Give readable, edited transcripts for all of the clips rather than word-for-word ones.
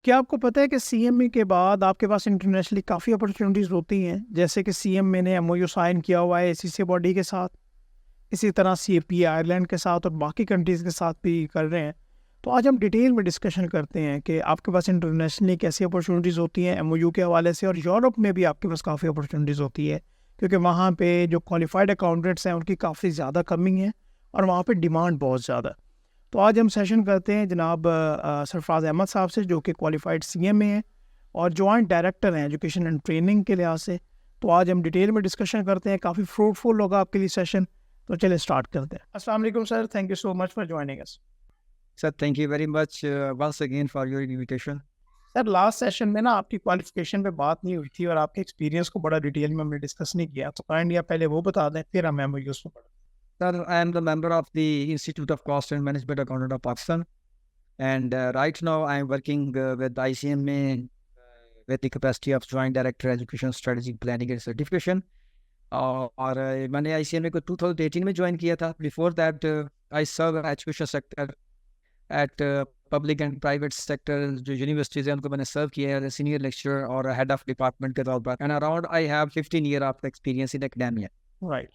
क्या आपको पता है कि सीएमए के बाद आपके पास इंटरनेशनली काफ़ी अपॉर्चुनिटीज़ होती हैं, जैसे कि सीएमए ने एमओयू साइन किया हुआ है एसीसी बॉडी के साथ, इसी तरह सीएपी आयरलैंड के साथ और बाकी कंट्रीज़ के साथ भी कर रहे हैं। तो आज हम डिटेल में डिस्कशन करते हैं कि आपके पास इंटरनेशनली कैसी अपॉर्चुनिटीज़ होती हैं एमओयू के हवाले से, और यूरोप में भी आपके पास काफ़ी अपॉर्चुनिटीज़ होती है, क्योंकि वहाँ पे जो क्वालिफाइड अकाउंटेंट्स हैं उनकी काफ़ी ज़्यादा कमी है और वहाँ पे डिमांड बहुत ज़्यादा है। तो आज हम सेशन करते हैं जनाब सरफराज अहमद साहब से, जो कि क्वालिफाइड सीएमए हैं और जॉइंट डायरेक्टर हैं एजुकेशन एंड ट्रेनिंग के लिहाज से। तो आज हम डिटेल में डिस्कशन करते हैं, काफ़ी फ्रूटफुल होगा आपके लिए सेशन। तो चलिए स्टार्ट करते हैं। अस्सलाम वालेकुम sir, thank you so much for joining us. Sir, thank you very much once again for your invitation. Sir last session में ना आपकी क्वालिफिकेशन पे बात नहीं हुई थी और आपके एक्सपीरियंस को बड़ा डिटेल में हमने डिस्कस नहीं किया, तो काइंडली आप पहले वो बता दें, फिर हम एमओयूज़ पे बढ़ते हैं। Sir, I am the member of the Institute of Cost and Management Accountant of Pakistan, and right now I am working with ICMA with the capacity of Joint Director Education Strategic Planning and Certification. और मैंने ICMA को 2018 में join किया था. Before that, I serve education sector at public and private sector जो universities हैं उनको मैंने सर्व किया है सीनियर लेक्चरर और हेड ऑफ डिपार्टमेंट के तौर पर, and around I have 15 year of experience in academia. Right.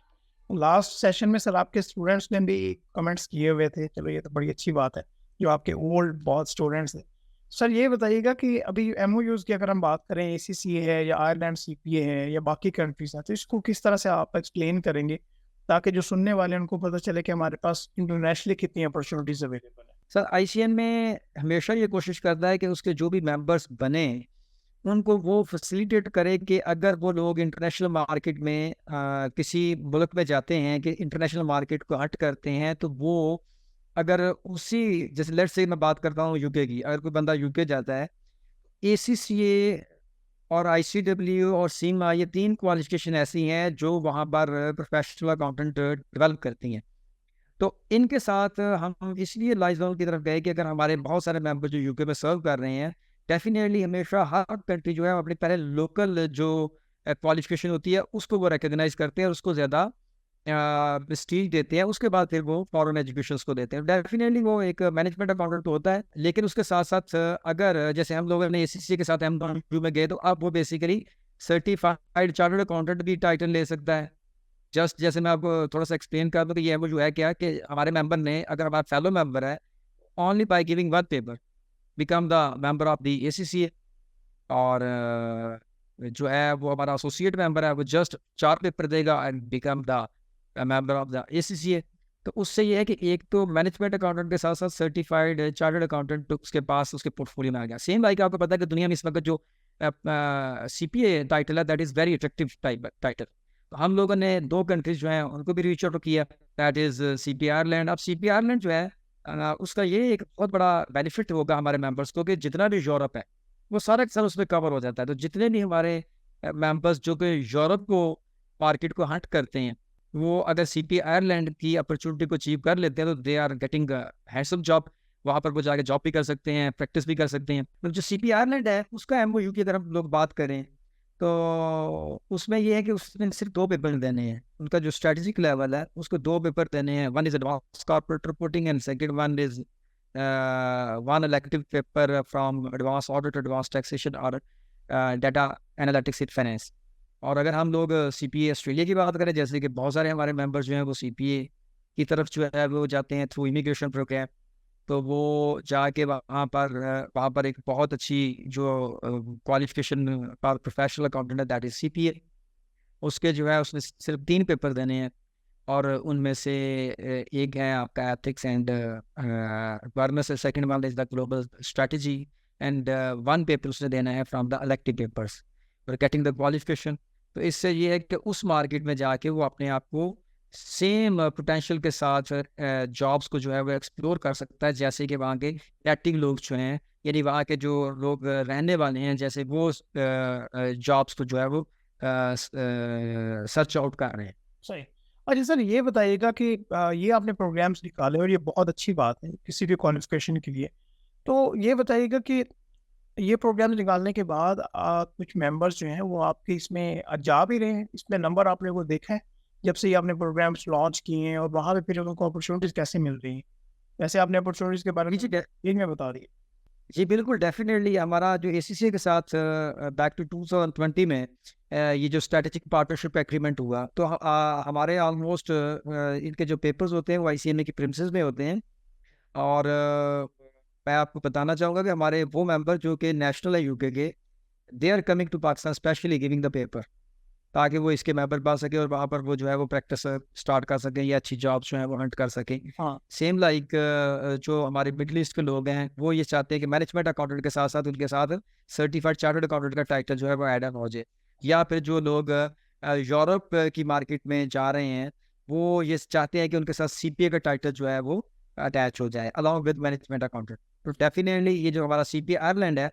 Last session में सर आपके स्टूडेंट्स ने भी कमेंट्स किए हुए थे, चलो ये तो बड़ी अच्छी बात है, जो आपके ओल्ड बहुत स्टूडेंट्स हैं। सर ये बताइएगा कि अभी एमओयूज़ की अगर हम बात करें, एसीसी है या आयरलैंड सीपीए है या बाकी कंट्रीज हैं, तो इसको किस तरह से आप एक्सप्लेन करेंगे ताकि जो सुनने वाले हैं उनको पता चले कि हमारे पास इंटरनेशनली कितनी अपॉर्चुनिटीज़ अवेलेबल है। सर, ICM में हमेशा ये कोशिश करता है कि उसके जो भी मेंबर्स बने उनको वो फैसिलिटेट करे कि अगर वो लोग इंटरनेशनल मार्केट में किसी मुल्क में जाते हैं कि इंटरनेशनल मार्केट को हट करते हैं, तो वो अगर उसी, जैसे लेट्स से मैं बात करता हूँ यूके की, अगर कोई बंदा यूके जाता है, ACCA और ICW और सीमा, ये 3 क्वालिफिकेशन ऐसी हैं जो वहाँ पर प्रोफेशनल अकाउंटेंट डेवलप करती हैं। तो इनके साथ हम इसलिए लाइजोन की तरफ गए कि अगर हमारे बहुत सारे मेंबर जो यूके में सर्व कर रहे हैं, डेफिनेटली हमेशा हर कंट्री जो है अपने पहले लोकल जो क्वालिफिकेशन होती है उसको वो रिकग्नाइज करते हैं और उसको ज़्यादा प्रेस्टीज देते हैं, उसके बाद फिर वो फॉरेन एजुकेशन को देते हैं। डेफिनेटली वो एक मैनेजमेंट अकाउंटेंट तो होता है, लेकिन उसके साथ साथ अगर जैसे हम लोगों ने ACCA के साथ MOU में गए, तो अब वो बेसिकली सर्टिफाइड चार्टर्ड अकाउंटेंट भी टाइटल ले सकता है। जस्ट जैसे मैं आपको थोड़ा सा एक्सप्लेन कर दूँ कि ये जो है क्या, कि हमारे मेंबर ने, अगर हमारा फेलो मेंबर है, only by giving one paper become the member of the ACCA, और जो है वो हमारा एसोसिएट मेंबर है, वो जस्ट 4 पेपर देगा and become the member of the ACCA। तो उससे ये है कि एक तो मैनेजमेंट अकाउंटेंट के साथ साथ सर्टिफाइड चार्टर्ड अकाउंटेंट उसके पास उसके पोर्टफोलियो में आ गया। सेम लाइक आपको पता है कि दुनिया में इस वक्त जो CPA टाइटल है, that is very attractive title. तो हम लोगों ने 2 कंट्रीज जो हैं उनको भी रीच आउट किया, दैट इज़ CPA आयरलैंड। अब CPA आयरलैंड जो है उसका ये एक बहुत बड़ा बेनिफिट होगा हमारे मेंबर्स को कि जितना भी यूरोप है वो सारा के सारा उसमें कवर हो जाता है। तो जितने भी हमारे मेंबर्स जो कि यूरोप को मार्केट को हंट करते हैं, वो अगर CPA आयरलैंड की अपॉर्चुनिटी को अचीव कर लेते हैं, तो they are getting handsome job. वहाँ पर वो जाके जॉब भी कर सकते हैं, प्रैक्टिस भी कर सकते हैं। तो जो CPA आयरलैंड है उसका MOU की तरफ लोग बात करें, तो उसमें ये है कि उसमें सिर्फ 2 पेपर देने हैं। उनका जो स्ट्रेटेजिक लेवल है उसको 2 पेपर देने हैं। One is advance corporate reporting and second one is one elective paper from advance audit, advance taxation और डाटा एनालिटिक्स इन फाइनेंस। और अगर हम लोग CPA ऑस्ट्रेलिया की बात करें, जैसे कि बहुत सारे हमारे मेंबर्स जो हैं वो CPA की तरफ जो है वो जाते हैं थ्रू इमिग्रेशन प्रोग्राम, तो वो जाके वहाँ पर एक बहुत अच्छी जो क्वालिफिकेशन फॉर प्रोफेशनल अकाउंटेंट है, दैट इज़ CPA। उसके जो है उसमें सिर्फ 3 पेपर देने हैं, और उनमें से एक है आपका ethics and governance, second one is the global strategy, and 1 paper उसने देना है from the elective papers for getting the qualification. तो इससे ये है कि उस मार्केट में जाके वो अपने आप को सेम पोटेंशियल के साथ जॉब्स को जो है वो एक्सप्लोर कर सकता है, जैसे कि वहाँ के नेटिव लोग जो हैं, यानी वहाँ के जो लोग रहने वाले हैं, जैसे वो जॉब्स को जो है वो सर्च आउट कर रहे हैं। सही। अच्छा सर ये बताइएगा कि ये आपने प्रोग्राम्स निकाले और ये बहुत अच्छी बात है किसी भी क्वालिफिकेशन के लिए। तो ये बताइएगा कि ये प्रोग्राम निकालने के बाद कुछ मेंबर्स जो हैं वो आपके इसमें जा भी रहे हैं, इसमें नंबर आपने वो देखा है जब से ये आपने प्रोग्राम्स लॉन्च किए हैं, और वहाँ पे फिर उनको अपॉर्चुनिटीज़ कैसे मिल रही हैं? वैसे आपने अपॉर्चुनिटीज़ के बारे में जी ये मैं बता दिए। जी बिल्कुल, डेफिनेटली हमारा जो एसीसी के साथ बैक टू 2020 में ये जो स्ट्रेटेजिक पार्टनरशिप एग्रीमेंट हुआ, तो हमारे ऑलमोस्ट इनके जो पेपर्स होते हैं वो आईसीएमए की प्रिमिसेस में होते हैं। और मैं आपको बताना चाहूँगा कि हमारे वो मेंबर जो कि नेशनल है यूके के, they are coming to Pakistan specially giving the paper, ताकि वो इसके मेंबर बन सके और वहाँ पर वो जो है वो प्रैक्टिस स्टार्ट कर सकें या अच्छी जॉब्स जो है वो हंट कर सकें। हाँ, सेम लाइक जो हमारे मिडिल ईस्ट के लोग हैं वो ये चाहते हैं कि मैनेजमेंट अकाउंटेंट के साथ साथ उनके साथ सर्टिफाइड चार्टर्ड अकाउंटेंट का टाइटल जो है वो ऐड ऑन हो जाए। या फिर जो लोग यूरोप की मार्केट में जा रहे हैं वो ये चाहते हैं कि उनके साथ सीपीए का टाइटल जो है वो अटैच हो जाए अलॉन्ग विद मैनेजमेंट अकाउंटेंट। तो डेफिनेटली ये जो हमारा सीपीए आयरलैंड है,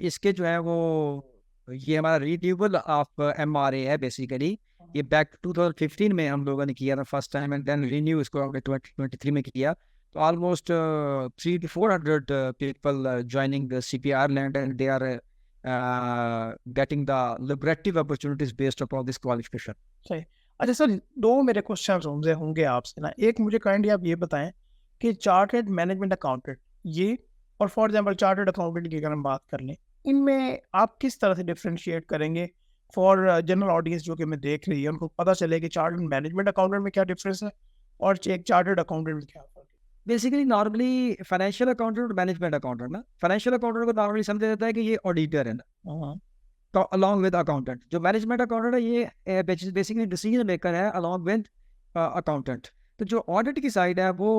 इसके जो है वो ये हमारा रिन्यूअल ऑफ एमआरए है बेसिकली। ये बैक 2015 में हम लोगों ने किया था first time, and then renew इसको हमने 2023 में किया। तो almost 300 to 400 people joining the CP Ireland, and they are getting the lucrative opportunities based upon this qualification. सही। अच्छा सर, दो मेरे क्वेश्चन होंगे होंगे आपसे ना। एक मुझे काइंडली आप ये बताएं कि चार्टर्ड मैनेजमेंट अकाउंटेंट ये, और फॉर एग्जांपल चार्टर्ड अकाउंटेंट की अगर हम बात कर लें, इनमें आप किस तरह से डिफरेंशिएट करेंगे फॉर जनरल ऑडियंस जो कि मैं देख रही है, उनको पता चले कि चार्टर्ड मैनेजमेंट अकाउंटेंट में क्या डिफरेंस है और एक चार्टर्ड अकाउंटेंट में क्या फर्क है? बेसिकली नॉर्मली फाइनेंशियल अकाउंटेंट और मैनेजमेंट अकाउंटेंट ना, फाइनेंशियल अकाउंटेंट को नॉर्मली समझा जाता है कि ये ऑडिटर है ना, हाँ, तो अलॉन्ग विद अकाउंटेंट। जो मैनेजमेंट अकाउंटेंट है ये बेसिकली डिसीजन मेकर है अलॉन्ग विद अकाउंटेंट। तो जो ऑडिट की साइड है वो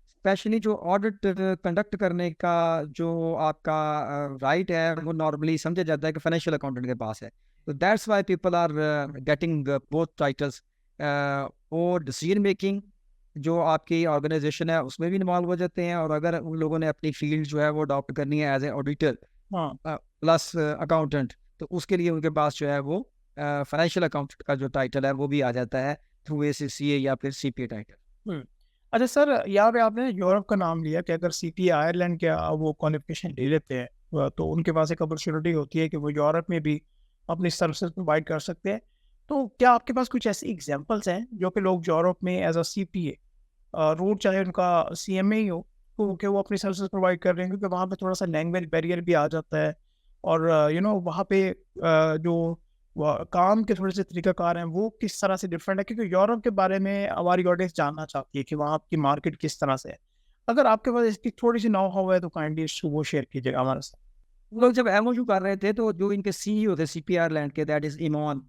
स्पेशली जो ऑडिट कंडक्ट करने का जो आपका राइट है वो नॉर्मली समझा जाता है कि फाइनेंशियल अकाउंटेंट के पास है। तो that's why people are getting both titles. और डिसीजन मेकिंग जो आपकी ऑर्गेनाइजेशन है उसमें भी इन्वॉल्व हो जाते हैं, और अगर उन लोगों ने अपनी फील्ड जो है वो अडॉप्ट करनी है एज ए ऑडिटर हाँ, प्लस अकाउंटेंट, तो उसके लिए उनके पास जो है वो फाइनेंशियल अकाउंटेंट का जो टाइटल है वो भी आ जाता है थ्रू एसीसीए या फिर सीपीए टाइटल। हम्म। अच्छा सर, यहाँ पे आपने यूरोप का नाम लिया कि अगर सीपी आयरलैंड के वो क्वालिफिकेशन ले लेते हैं तो उनके पास एक अपॉर्चुनिटी होती है कि वो यूरोप में भी अपनी सर्विसेज प्रोवाइड कर सकते हैं। तो क्या आपके पास कुछ ऐसी एग्जांपल्स हैं जो कि लोग यूरोप में एज अ सीपीए रूट, चाहे उनका सीएमए ही हो, तो कि वो अपनी सर्विसेज प्रोवाइड कर रहे हैं, क्योंकि वहाँ पे थोड़ा सा लैंग्वेज बैरियर भी आ जाता है, और वहाँ पे जो काम के थोड़े से तरीकाकार हैं वो किस तरह से डिफरेंट है, क्योंकि यूरोप के बारे में हमारी ऑडियंस जानना चाहती है कि वहाँ की मार्केट किस तरह से है। अगर आपके पास इसकी थोड़ी सी नौ हाउ है तो काइंडली वो शेयर कीजिएगा हमारे साथ। वो लोग जब एमओयू कर रहे थे तो जो इनके सीईओ थे सीपीआर लैंड के, दैट इज इमोन,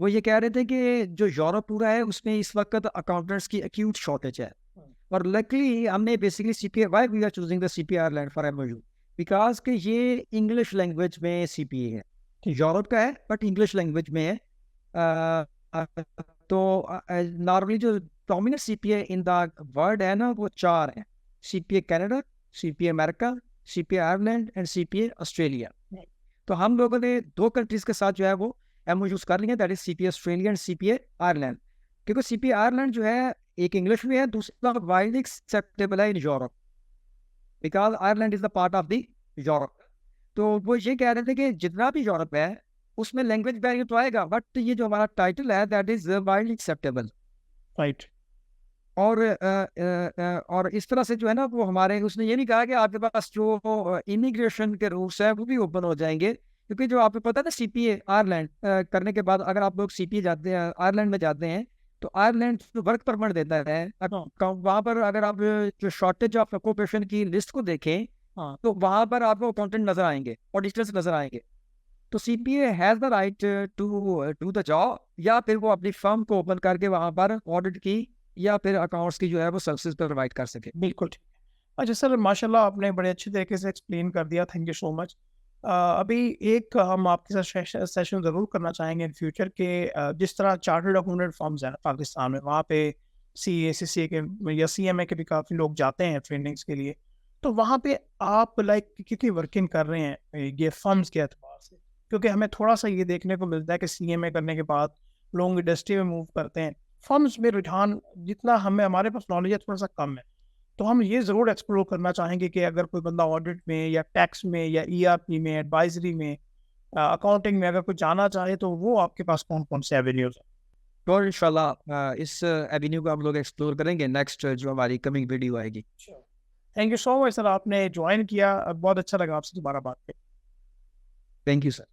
वो ये कह रहे थे कि जो यूरोप पूरा है उसमें इस वक्त अकाउंटेंट्स की एक्यूट शॉर्टेज है। और लकली हमने basically CPA, why we are choosing the CPA Ireland for MOU, because कि ये इंग्लिश लैंग्वेज में सीपीए है, यूरोप का है बट इंग्लिश लैंग्वेज में है। तो नॉर्मली जो prominent CPA in the world है ना वो चार हैं: CPA Canada, CPA America, CPA Ireland and CPA Australia. तो हम लोगों ने दो कंट्रीज के साथ जो है वो एमओयूज कर लिए हैं, that is CPA Australia and CPA Ireland. क्योंकि सीपीए आयरलैंड जो है एक इंग्लिश में है, दूसरा वाइडली एक्सेप्टेबल है in Europe, because Ireland is the part of the Europe. तो वो ये कह रहे थे कि जितना भी यूरोप है उसमें लैंग्वेज बैरियर तो आएगा, बट ये जो हमारा टाइटल है that is widely acceptable. Right. और इस तरह से जो है ना वो हमारे, उसने ये नहीं कहा कि आपके पास जो इमिग्रेशन के रूल्स है वो भी ओपन हो जाएंगे। क्योंकि जो आपको पता है ना सीपीए आयरलैंड करने के बाद अगर आप लोग सीपीए जाते हैं आयरलैंड में जाते हैं तो आयरलैंड जो वर्क परमिट देता है वहाँ पर अगर आप जो शॉर्टेज ऑफ ऑक्यूपेशन की लिस्ट को देखें हाँ, तो वहाँ पर आपको अकाउंटेंट नजर आएंगे, ऑडिटर्स नजर आएंगे। तो CPA has the right to do the job, या फिर वो अपनी फर्म को ओपन करके वहाँ पर ऑडिट की या फिर अकाउंट्स की जो है वो सर्विसेज प्रोवाइड कर सके। बिल्कुल ठीक। अच्छा सर, माशाल्लाह आपने बड़े अच्छे तरीके से एक्सप्लेन कर दिया, थैंक यू सो मच। अभी एक हम आपके साथ सेशन ज़रूर करना चाहेंगे इन फ्यूचर के, जिस तरह चार्टर्ड अकाउंटेंट फर्म्स हैं पाकिस्तान में, वहाँ पे CA के या CMA के भी काफ़ी लोग जाते हैं ट्रेनिंग्स के लिए। तो वहाँ पे आप लाइक कितनी वर्किंग कर रहे हैं ये फर्म्स के एतबार से, क्योंकि हमें थोड़ा सा ये देखने को मिलता है कि CMA करने के बाद लोग इंडस्ट्री में मूव करते हैं, फर्म्स में रुझान जितना हमें, हमारे पास नॉलेज है थोड़ा सा कम है। तो हम ये ज़रूर एक्सप्लोर करना चाहेंगे कि अगर कोई बंदा ऑडिट में या टैक्स में या ERP में, एडवाइजरी में, अकाउंटिंग में अगर कोई जाना चाहे तो वो आपके पास कौन कौन से एवेन्यूज हैं? तो इंशाल्लाह इस एवेन्यू को हम लोग एक्सप्लोर करेंगे नेक्स्ट जो हमारी कमिंग वीडियो आएगी। Thank you so much sir, आपने ज्वाइन किया, बहुत अच्छा लगा आपसे दोबारा बात करके। Thank you sir.